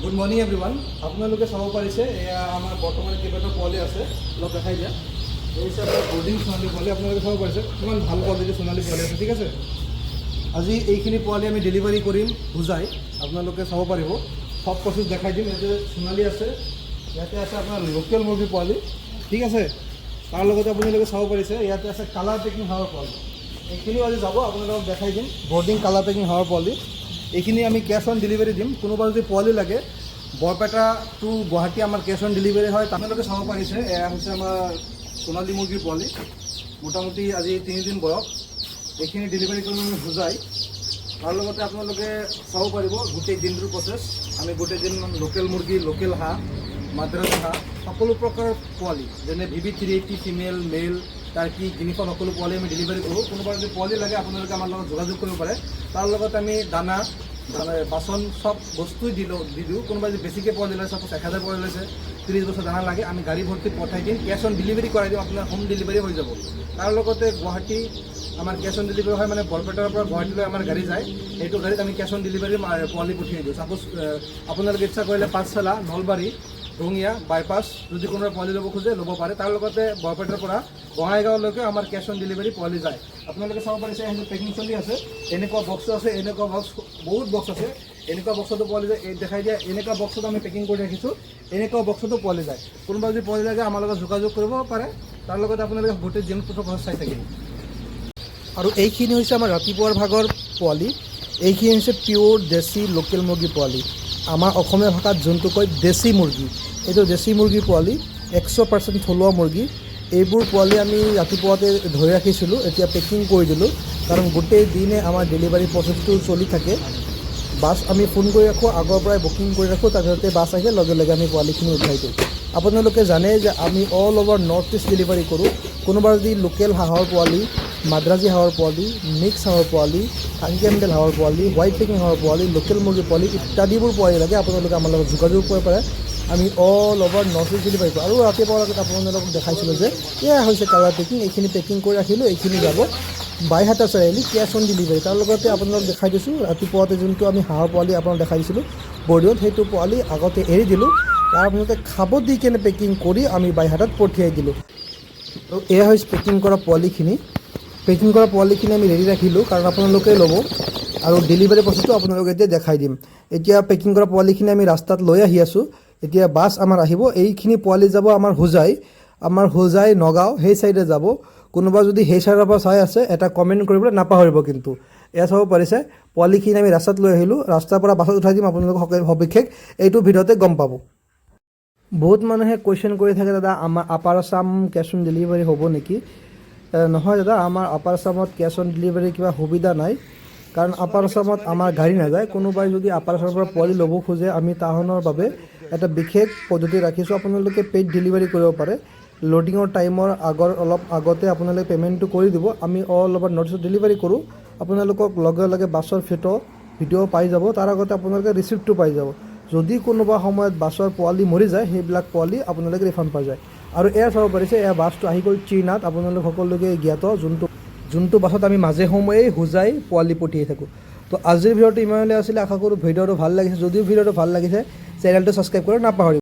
Good morning everyone. আপোনালোকে চাব পাৰিছে এয়া আমাৰ বৰ্তমান কেইবাটাও পোৱালি আছে, অলপ দেখাই দিয়া। এই হৈছে আপোনাৰ বৰ্ডিং সোণালী পোৱালি। আপোনালোকে চাব পাৰিছে কিমান ভাল কোৱালিটিৰ সোণালী পোৱালি আছে, ঠিক আছে। আজি এইখিনি পোৱালি আমি ডেলিভাৰী কৰিম হোজাই। আপোনালোকে চাব পাৰিব, সব প্ৰচেছ দেখাই দিম। ইয়াতে সোণালী আছে, ইয়াতে আছে আপোনাৰ লোকেল মুৰ্গী পোৱালি, ঠিক আছে। তাৰ লগতে আপোনালোকে চাব পাৰিছে ইয়াতে আছে কালাৰ পেকিং হাঁহৰ পোৱালি। এইখিনিও আজি যাব, আপোনালোকক দেখাই দিম। বৰ্ডিং কালাৰ পেকিং হাঁহৰ পোৱালি এইখিনি আমি কেছ অন ডেলিভাৰী দিম। কোনোবা যদি পোৱালি লাগে বৰপেটা টু গুৱাহাটী আমাৰ কেছ অন ডেলিভাৰী হয়। আপোনালোকে চাব পাৰিছে এয়া হৈছে আমাৰ সোণালী মুৰ্গীৰ পোৱালি, মোটামুটি আজি 3 দিন বয়স। এইখিনি ডেলিভাৰী কৰিম আমি হোজাই। তাৰ লগতে আপোনালোকে চাব পাৰিব গোটেই দিনটোৰ প্ৰচেছ। আমি গোটেই দিন লোকেল মুৰ্গী, লোকেল হাঁহ, মাদ্ৰাজ হাঁহ, সকলো প্ৰকাৰৰ পোৱালি যেনে VB380 ফিমেল, মেল, টাৰ্কি, গিনিফৰ সকলো পোৱালি আমি ডেলিভাৰী কৰোঁ। কোনোবা যদি পোৱালি লাগে আপোনালোকে আমাৰ লগত যোগাযোগ কৰিব পাৰে। তাৰ লগতে আমি দানা, বাচন চব বস্তুই দি দিওঁ। কোনোবা যদি বেছিকৈ পোৱালি লাগে, চাপ'জ 1000 পোৱালি লৈছে, 30 বছৰ দানা লাগে, আমি গাড়ী ভৰ্তি পঠাই দিম, কেছ অন ডেলিভাৰী কৰাই দিম, আপোনাৰ হোম ডেলিভাৰী হৈ যাব। তাৰ লগতে গুৱাহাটী আমাৰ কেছ অন ডেলিভাৰী হয়, মানে বৰপেটাৰ পৰা গুৱাহাটীলৈ আমাৰ গাড়ী যায়, সেইটো গাড়ীত আমি কেছ অন ডেলিভাৰী পোৱালি পঠিয়াই দিওঁ। চাপ'জ আপোনালোকে ইচ্ছা কৰিলে পাঠশালা, নলবাৰী, ৰঙিয়া, বাইপাছ যদি কোনোবা পোৱালি ল'ব খোজে ল'ব পাৰে। তাৰ লগতে বৰপেটাৰ পৰা বঙাইগাঁৱলৈকে আমাৰ কেছ অন ডেলিভাৰী পোৱালি যায়। আপোনালোকে চাব পাৰিছে সেইটো পেকিং চলি আছে। এনেকুৱা বক্সো আছে, এনেকুৱা বক্স বহুত বক্স আছে। এনেকুৱা বক্সতো পোৱালি যায়, দেখাই দিয়া। এনেকুৱা বক্সত আমি পেকিং কৰি ৰাখিছোঁ, এনেকুৱা বক্সতো পোৱালি যায়। কোনোবা যদি পোৱালি লাগে আমাৰ লগত যোগাযোগ কৰিব পাৰে। তাৰ লগতে আপোনালোকে গোটেই জিম প্ৰচেছ চাই থাকিব। আৰু এইখিনি হৈছে আমাৰ ৰাতিপুৱাৰ ভাগৰ পোৱালি। এইখিনি হৈছে পিয়'ৰ দেশী লোকেল মুৰ্গী পোৱালি। আমাৰ অসমীয়া ভাষাত যোনটো কয় দেশী মুৰ্গী, এইটো দেশী মুৰ্গীৰ পোৱালি, 100% থলুৱা মুৰ্গী। এইবোৰ পোৱালি আমি ৰাতিপুৱাতে ধৰি ৰাখিছিলোঁ, এতিয়া পেকিং কৰি দিলোঁ, কাৰণ গোটেই দিনে আমাৰ ডেলিভাৰী প্ৰচেছটো চলি থাকে। বাছ আমি ফোন কৰি ৰাখোঁ, আগৰ পৰাই বুকিং কৰি ৰাখোঁ, তাৰপিছতে বাছ আহিলে লগে লগে আমি পোৱালিখিনি উঠাই দিওঁ। আপোনালোকে জানে যে আমি all over north east delivery কৰোঁ। কোনোবা যদি লোকেল হাঁহৰ পোৱালি, মাদ্ৰাজী হাঁহৰ পোৱালি, মিক্স হাঁহৰ পোৱালি, কানকেণ্ডেল হাঁহৰ পোৱালি, হোৱাইট পেকিং হাঁহৰ পোৱালি, লোকেল মুৰ্গীৰ পোৱালি ইত্যাদিবোৰ পোৱালি লাগে, আপোনালোকে আমাৰ লগত যোগাযোগ কৰিব পাৰে। আমি all over north east delivery কৰোঁ। আৰু ৰাতিপুৱা আগত আপোনালোকক দেখাইছিলোঁ যে এয়া হৈছে কালাৰ পেকিং। এইখিনি পেকিং কৰি ৰাখিলোঁ, এইখিনি যাব Baihata Chariali cash on delivery. তাৰ লগতে আপোনালোকক দেখাই দিছোঁ ৰাতিপুৱাতে যোনটো আমি হাঁহৰ পোৱালি আপোনাক দেখাই দিছিলোঁ বৰ্ডিঙত, সেইটো পোৱালি আগতে এৰি দিলোঁ। তাৰপিছতে খাব দি কেনে পেকিং কৰি আমি বাইহাটাত পঠিয়াই দিলোঁ। আৰু এয়া হৈছে পেকিং কৰা পোৱালিখিনি। পেকিং কৰা পোৱালিখিনি আমি ৰেডি ৰাখিলোঁ, কাৰণ আপোনালোকে ল'ব। আৰু ডেলিভাৰী প্ৰচেছটো আপোনালোকে এতিয়া দেখাই দিম। এতিয়া পেকিং কৰা পোৱালিখিনি আমি ৰাস্তাত লৈ আহি আছোঁ। এতিয়া বাছ আমাৰ আহিব, এইখিনি পোৱালি যাব আমাৰ হোজাই নগাঁও সেই চাইডে যাব। কোনোবা যদি সেই চাইডৰ পৰা চাই আছে এটা কমেণ্ট কৰিবলৈ নাপাহৰিব। কিন্তু এয়া চাব পাৰিছে পোৱালিখিনি আমি ৰাস্তাত লৈ আহিলোঁ, ৰাস্তাৰ পৰা বাছত উঠাই দিম। আপোনালোকক সবিশেষ এইটো ভিডিঅ'তে গম পাব। বহুত মানুহে কুৱেশ্যন কৰি থাকে, দাদা আমাৰ upper Assam cash on delivery হ'ব নেকি? নহয় দাদা, আমাৰ আপাৰ আছামত কেছ অন ডেলিভাৰী কিবা সুবিধা নাই, কাৰণ আপাৰ আছামত আমাৰ গাড়ী নাযায়। কোনোবাই যদি আপাৰ আছামৰ পৰা পোৱালি ল'ব খোজে, আমি তাহানৰ বাবে এটা বিশেষ পদ্ধতি ৰাখিছোঁ। আপোনালোকে পেইড ডেলিভাৰী কৰিব পাৰে। লোডিঙৰ টাইমৰ অলপ আগতে আপোনালোকে পে'মেণ্টটো কৰি দিব। আমি all over north east delivery কৰোঁ। আপোনালোকক লগে লগে বাছৰ ভিডিঅ' পাই যাব। তাৰ আগতে আপোনালোকে ৰিচিপ্টটো পাই যাব। যদি কোনোবা সময়ত বাছৰ পোৱালি মৰি যায়, সেইবিলাক পোৱালি আপোনালোকে ৰিফাণ্ড পাই যায়। আৰু এয়া চাব পাৰিছে এয়া বাছটো আহি গ'ল চিনাত। আপোনালোক সকলোকে জ্ঞাত যোনটো বাছত আমি মাজে সময়েই হোজাই পোৱালি পঠিয়াই থাকোঁ। তো আজিৰ ভিডিঅ'টো ইমানলৈ আছিলে। আশা কৰোঁ ভিডিঅ'টো ভাল লাগিছে। যদিও ভিডিঅ'টো ভাল লাগিছে, চেনেলটো ছাবস্ক্ৰাইব কৰি নাপাহৰিব।